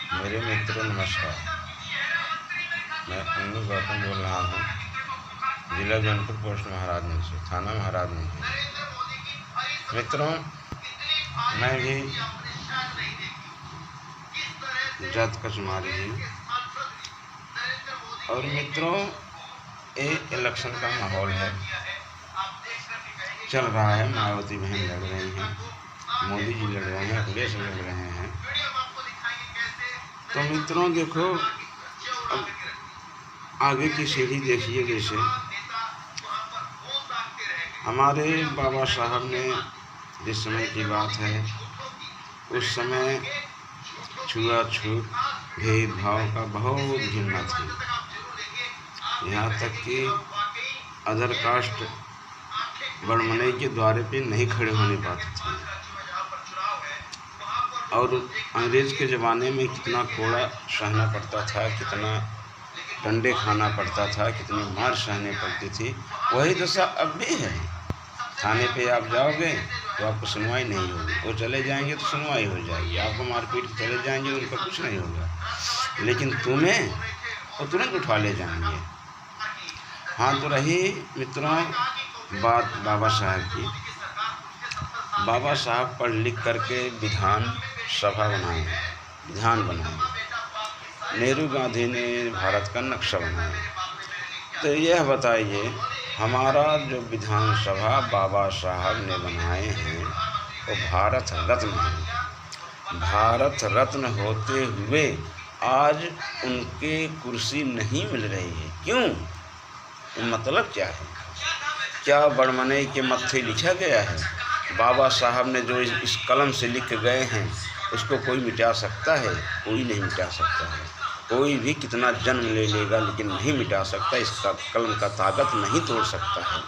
मेरे मित्रों नमस्कार। मैं अन्नू गौतम बोल रहा हूँ, जिला जौनपुर, पोस्ट महाराजगंज से, थाना महाराजगंज से। मित्रों, मैं भी जात का चुमारी हूँ। और मित्रों, ये इलेक्शन का माहौल है, चल रहा है। मायावती बहन लड़ रही हैं, मोदी जी लड़ रहे हैं, अखिलेश लड़ रहे हैं। तो मित्रों देखो, अब आगे की सीढ़ी देखिए। जैसे हमारे बाबा साहब ने, जिस समय की बात है, उस समय छुआछूत भेदभाव का बहुत हिम्मत थी। यहाँ तक कि अदर कास्ट बड़मनई के द्वारे पे नहीं खड़े होने पाते थे। और अंग्रेज़ के ज़माने में कितना कोड़ा सहना पड़ता था, कितना डंडे खाना पड़ता था, कितनी मार सहने पड़ती थी। वही दशा अब भी है। थाने पे आप जाओगे तो आपको सुनवाई नहीं होगी, वो चले जाएंगे तो सुनवाई हो जाएगी। आपको मारपीट चले जाएंगे, उनका कुछ नहीं होगा, लेकिन तुम्हें वो तुरंत उठा ले जाएंगे। हाँ, तो रही मित्रों बात बाबा साहब की। बाबा साहब पढ़ लिख करके विधान सभा बनाए, विधान बनाए। नेहरू गांधी ने भारत का नक्शा बनाया। तो यह बताइए, हमारा जो विधानसभा बाबा साहब ने बनाए हैं वो भारत रत्न है। भारत रत्न होते हुए आज उनके कुर्सी नहीं मिल रही है। क्यों? मतलब क्या है? क्या बड़मनई के मत्थे लिखा गया है? बाबा साहब ने जो इस कलम से लिख गए हैं, उसको कोई मिटा सकता है? कोई नहीं मिटा सकता है। कोई भी कितना जन्म ले लेगा, लेकिन नहीं मिटा सकता। इसका कलम का ताकत नहीं तोड़ सकता है।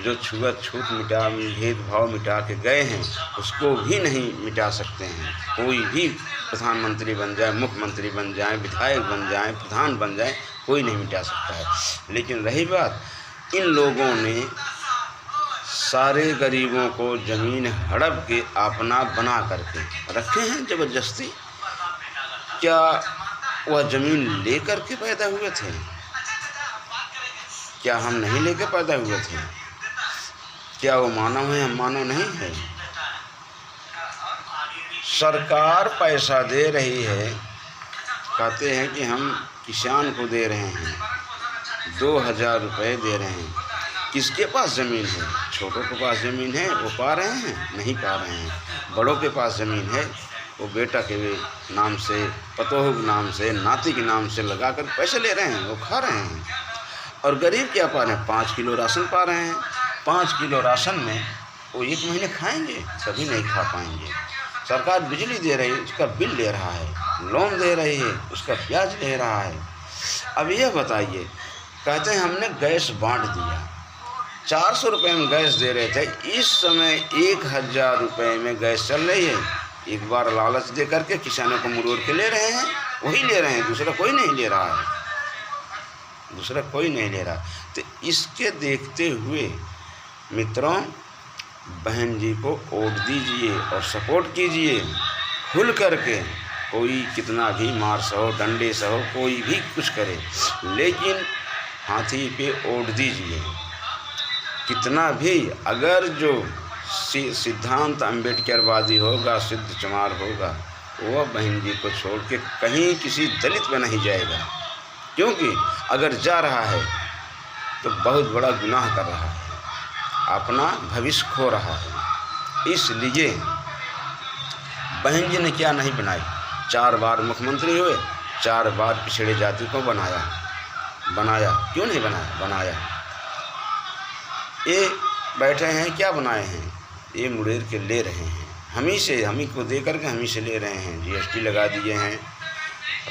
जो छुआछूत मिटा, भेदभाव मिटा के गए हैं, उसको भी नहीं मिटा सकते हैं। कोई भी प्रधानमंत्री बन जाए, मुख्यमंत्री बन जाए, विधायक बन जाए, प्रधान बन जाए, कोई नहीं मिटा सकता है। लेकिन रही बात, इन लोगों ने सारे गरीबों को ज़मीन हड़प के अपना बना करके रखे हैं ज़बरदस्ती। क्या वह ज़मीन लेकर के पैदा हुए थे? क्या हम नहीं लेकर पैदा हुए थे? क्या वो मानव है, हम मानव नहीं है? सरकार पैसा दे रही है, कहते हैं कि हम किसान को दे रहे हैं, 2000 रुपये दे रहे हैं। किसके पास ज़मीन है? छोटों के पास ज़मीन है, वो पा रहे हैं? नहीं पा रहे हैं। बड़ों के पास ज़मीन है, वो बेटा के नाम से, पतोह के नाम से, नाती के नाम से लगा कर पैसे ले रहे हैं, वो खा रहे हैं। और गरीब क्या पा रहे हैं? 5 किलो राशन पा रहे हैं। 5 किलो राशन में वो 1 महीने खाएंगे? कभी नहीं खा पाएंगे। सरकार बिजली दे रही है, उसका बिल ले रहा है, लोन दे रही है, उसका ब्याज ले रहा है। अब यह बताइए, कहते हैं हमने गैस बांट दिया, 400 रुपये में गैस दे रहे थे, इस समय 1000 रुपये में गैस चल रही है। एक बार लालच दे करके किसानों को मुड़ोड़ के ले रहे हैं, वही ले रहे हैं, दूसरा कोई नहीं ले रहा है, दूसरा कोई नहीं ले रहा। तो इसके देखते हुए मित्रों, बहन जी को वोट दीजिए और सपोर्ट कीजिए खुल करके। कोई कितना भी मार सहो, डंडे सहो, कोई भी कुछ करे, लेकिन हाथी पे वोट दीजिए। कितना भी अगर जो सिद्धांत अम्बेडकरवादी होगा, सिद्ध चमार होगा, वह बहन जी को छोड़ के कहीं किसी दलित पे नहीं जाएगा। क्योंकि अगर जा रहा है तो बहुत बड़ा गुनाह कर रहा है, अपना भविष्य खो रहा है। इसलिए बहन जी ने क्या नहीं बनाई, 4 बार मुख्यमंत्री हुए, 4 बार पिछड़े जाति को बनाया। क्यों नहीं बनाया? बनाया। ये बैठे हैं, क्या बनाए हैं? ये मुड़ेर के ले रहे हैं, हम ही को दे करके हम ही से ले रहे हैं। GST लगा दिए हैं,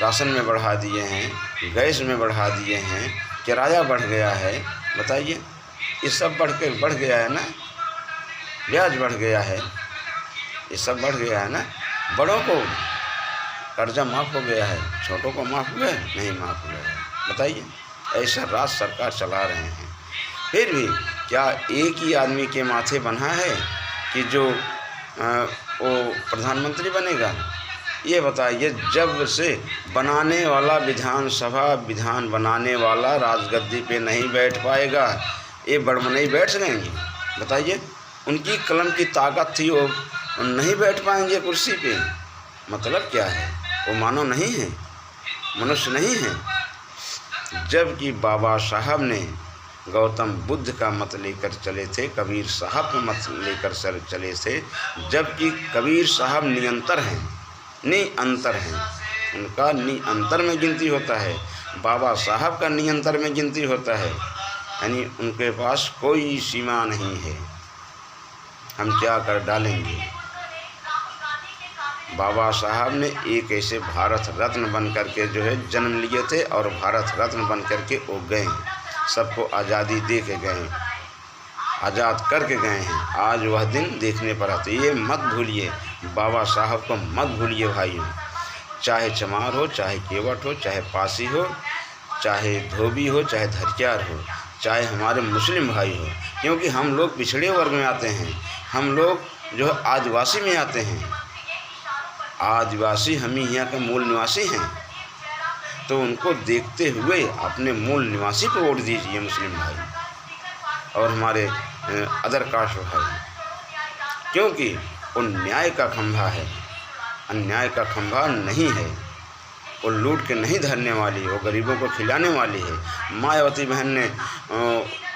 राशन में बढ़ा दिए हैं, गैस में बढ़ा दिए हैं, किराया बढ़ गया है। बताइए, ये सब बढ़ गया है ना, ब्याज बढ़ गया है, ये सब बढ़ गया है ना। बड़ों को कर्जा माफ़ हो गया है, छोटों को माफ़ हुआ है? नहीं माफ़ हुआ है। बताइए, ऐसा राज सरकार चला रहे हैं। फिर भी क्या एक ही आदमी के माथे बना है कि जो वो प्रधानमंत्री बनेगा? ये बताइए, जब से बनाने वाला विधानसभा विधान बनाने वाला राजगद्दी पे नहीं बैठ पाएगा, ये बड़मनई बैठ सकेंगे? बताइए, उनकी कलम की ताकत थी, वो नहीं बैठ पाएंगे कुर्सी पे। मतलब क्या है? वो मानव नहीं है, मनुष्य नहीं है। जबकि बाबा साहब ने गौतम बुद्ध का मत लेकर चले थे, कबीर साहब का मत लेकर चले थे, जबकि कबीर साहब निरंतर हैं, निअंतर हैं, उनका निअंतर में गिनती होता है, बाबा साहब का निअंतर में गिनती होता है, यानी उनके पास कोई सीमा नहीं है। हम क्या कर डालेंगे? बाबा साहब ने एक ऐसे भारत रत्न बन करके जो है जन्म लिए थे और भारत रत्न बन करके वो गए, सबको आज़ादी दे के गए, आज़ाद करके गए हैं। आज वह दिन देखने पर आते। ये मत भूलिए, बाबा साहब को मत भूलिए भाइयों। चाहे चमार हो, चाहे केवट हो, चाहे पासी हो, चाहे धोबी हो, चाहे धरक्यार हो, चाहे हमारे मुस्लिम भाई हो, क्योंकि हम लोग पिछड़े वर्ग में आते हैं, हम लोग जो है आदिवासी में आते हैं। आदिवासी हम ही यहाँ के मूल निवासी हैं, तो उनको देखते हुए अपने मूल निवासी को वोट दीजिए मुस्लिम भाई और हमारे अदर कास्ट भाई, क्योंकि वो न्याय का खंभा है, अन्याय का खंभा नहीं है। वो लूट के नहीं धरने वाली, वो गरीबों को खिलाने वाली है। मायावती बहन ने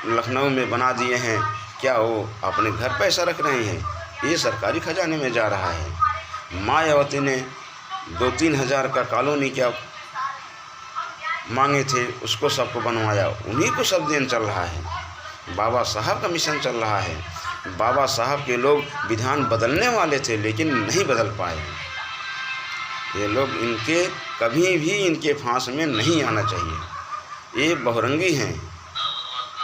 लखनऊ में बना दिए हैं, क्या वो अपने घर पैसा रख रही हैं? ये सरकारी खजाने में जा रहा है। मायावती ने 2-3 हज़ार का कॉलोनी क्या मांगे थे, उसको सबको बनवाया, उन्हीं को सब दिन चल रहा है। बाबा साहब का मिशन चल रहा है। बाबा साहब के लोग विधान बदलने वाले थे लेकिन नहीं बदल पाए। ये लोग इनके कभी भी इनके फांस में नहीं आना चाहिए। ये बहुरंगी हैं,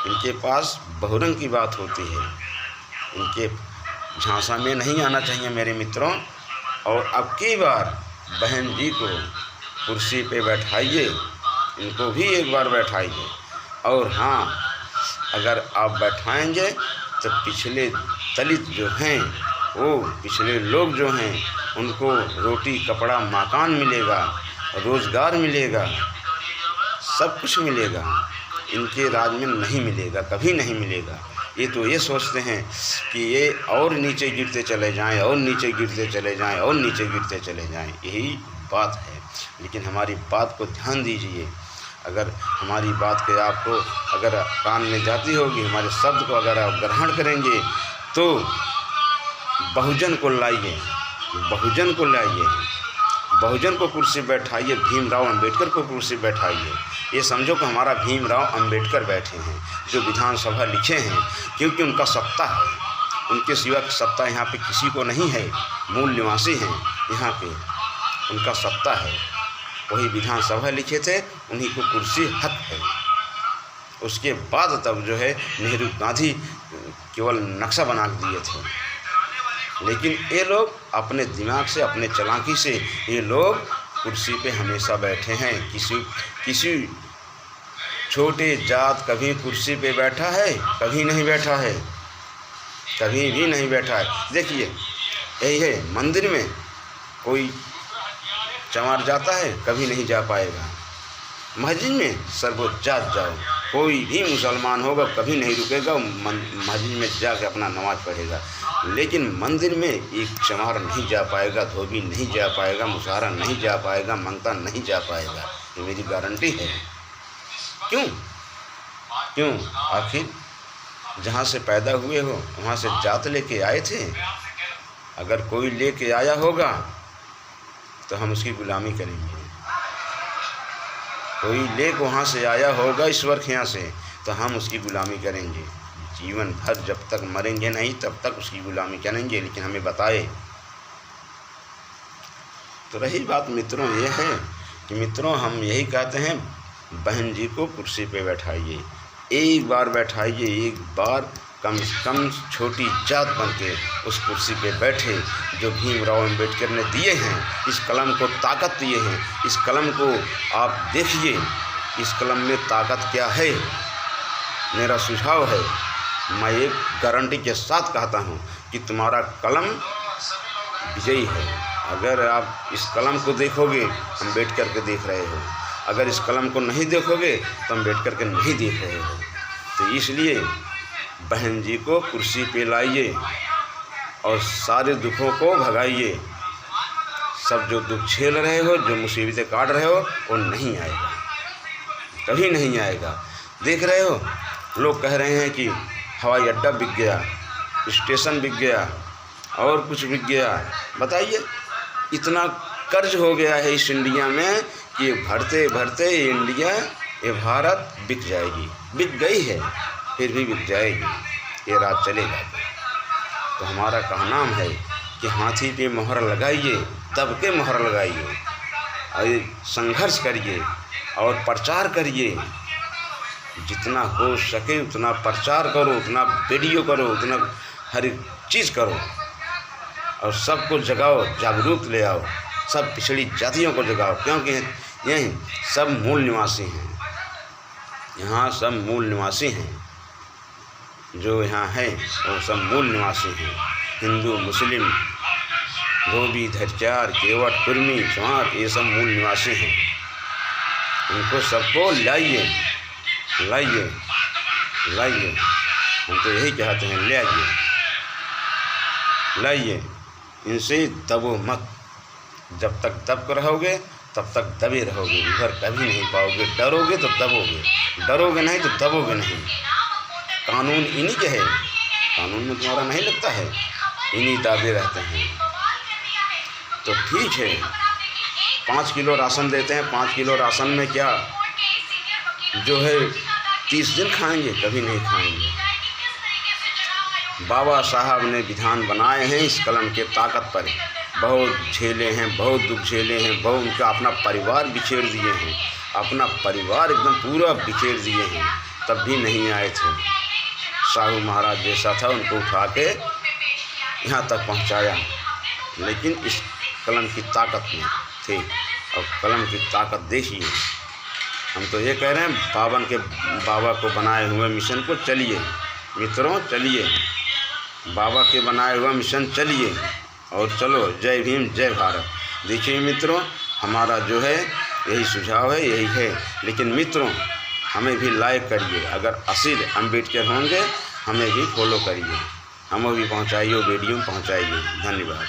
इनके पास बहुरंग की बात होती है, इनके झांसा में नहीं आना चाहिए मेरे मित्रों। और अब की बार बहन जी को कुर्सी पे बैठाइए, इनको भी एक बार बैठाइए। और हाँ, अगर आप बैठाएंगे तो पिछले दलित जो हैं, वो पिछले लोग जो हैं, उनको रोटी कपड़ा मकान मिलेगा, रोज़गार मिलेगा, सब कुछ मिलेगा। इनके राज में नहीं मिलेगा, कभी नहीं मिलेगा। ये तो ये सोचते हैं कि ये और नीचे गिरते चले जाएं, और नीचे गिरते चले जाएं, और नीचे गिरते चले जाएं, यही बात है। लेकिन हमारी बात को ध्यान दीजिए। अगर हमारी बात के आपको अगर कान में जाती होगी, हमारे शब्द को अगर आप ग्रहण करेंगे, तो बहुजन को लाइए, बहुजन को लाइए, बहुजन को कुर्सी बैठाइए, भीमराव अंबेडकर को कुर्सी बैठाइए। ये समझो कि हमारा भीमराव अंबेडकर बैठे हैं जो विधानसभा लिखे हैं, क्योंकि उनका सत्ता है, उनके सिवा सत्ता यहाँ पे किसी को नहीं है। मूल निवासी हैं यहाँ के, उनका सत्ता है, वही विधानसभा लिखे थे, उन्हीं को कुर्सी हक है। उसके बाद तब जो है नेहरू गांधी केवल नक्शा बना दिए थे। लेकिन ये लोग अपने दिमाग से, अपने चालाकी से ये लोग कुर्सी पे हमेशा बैठे हैं। किसी छोटे जात कभी कुर्सी पे बैठा है? कभी नहीं बैठा है, कभी भी नहीं बैठा है। देखिए, यही है, मंदिर में कोई चमार जाता है, कभी नहीं जा पाएगा। मस्जिद में सर्वोच्च जात जाओ, कोई भी मुसलमान होगा कभी नहीं रुकेगा, मस्जिद में जाके अपना नमाज पढ़ेगा। लेकिन मंदिर में एक चमार नहीं जा पाएगा, धोबी नहीं जा पाएगा, मुसहरा नहीं जा पाएगा, मंगता नहीं जा पाएगा। ये मेरी गारंटी है। क्यों? आखिर जहाँ से पैदा हुए हो वहाँ से जात लेके आए थे। अगर कोई लेके आया होगा तो हम उसकी गुलामी करेंगे। कोई लेक वहाँ से आया होगा ईश्वर के यहाँ से, तो हम उसकी गुलामी करेंगे। जीवन भर जब तक मरेंगे नहीं तब तक उसकी गुलामी करेंगे, लेकिन हमें बताए। तो रही बात मित्रों ये है कि मित्रों हम यही कहते हैं, बहन जी को कुर्सी पे बैठाइए, एक बार बैठाइए, एक बार कम से कम छोटी जात बन के उस कुर्सी पे बैठे जो भीमराव अंबेडकर ने दिए हैं। इस कलम को ताकत दिए हैं, इस कलम को आप देखिए, इस कलम में ताकत क्या है। मेरा सुझाव है, मैं एक गारंटी के साथ कहता हूँ कि तुम्हारा कलम विजयी है, अगर आप इस कलम को देखोगे, अम्बेडकर के देख रहे हो। अगर इस कलम को नहीं देखोगे तो अम्बेडकर के नहीं देख रहे हो। तो इसलिए बहन जी को कुर्सी पे लाइए और सारे दुखों को भगाइए। सब जो दुख झेल रहे हो, जो मुसीबतें काट रहे हो, वो नहीं आएगा, कभी नहीं आएगा। देख रहे हो, लोग कह रहे हैं कि हवाई अड्डा बिक गया, स्टेशन बिक गया और कुछ बिक गया। बताइए, इतना कर्ज हो गया है इस इंडिया में कि भरते भरते ये इंडिया, ये भारत बिक जाएगी। बिक गई है, फिर भी बिक जाएगी, ये राज चलेगा। तो हमारा कहना है कि हाथी पे मोहर लगाइए, दब के मोहर लगाइए और संघर्ष करिए और प्रचार करिए। जितना हो सके उतना प्रचार करो, उतना वीडियो करो, उतना हर एक चीज़ करो और सबको जगाओ, जागरूक ले आओ। सब पिछड़ी जातियों को जगाओ, क्योंकि यही सब मूल निवासी हैं। यहाँ सब मूल निवासी हैं, जो यहाँ है वो सब मूल निवासी हैं। हिंदू, मुस्लिम, धोबी, धरचार, केवट, कुर्मी, चमार, ये सब मूल निवासी हैं। उनको सबको लाइए, लाइए, लाइए। हम तो यही चाहते हैं, ले आइए, लाइए। इनसे दबो मत। जब तक दब कर रहोगे तब तक दबे रहोगे, उधर कभी नहीं पाओगे। डरोगे तो दबोगे, डरोगे नहीं तो दबोगे नहीं। कानून इन्हीं के है, कानून में तुम्हारा नहीं लगता है, इन्हीं दादे रहते हैं। तो ठीक है, 5 किलो राशन देते हैं। 5 किलो राशन में क्या जो है 30 दिन खाएंगे? कभी नहीं खाएंगे। बाबा साहब ने विधान बनाए हैं इस कलम के ताकत पर। बहुत झेले हैं, बहुत दुख झेले हैं, बहुत उनका अपना परिवार बिखेर दिए हैं, अपना परिवार एकदम पूरा बिखेर दिए हैं, तब भी नहीं आए थे। साहू महाराज जैसा था, उनको उठा के यहाँ तक पहुँचाया। लेकिन इस कलम की ताकत में थे, और कलम की ताकत देखिए। हम तो ये कह रहे हैं, बाबा को बनाए हुए मिशन को चलिए मित्रों, चलिए बाबा के बनाए हुआ मिशन चलिए और चलो। जय भीम, जय भारत। देखिए मित्रों, हमारा जो है यही सुझाव है, यही है। लेकिन मित्रों, हमें भी लाइक करिए। अगर असली अम्बेडकर होंगे, हमें भी फॉलो करिए, हमें भी पहुंचाइए, वीडियो पहुंचाइए। धन्यवाद।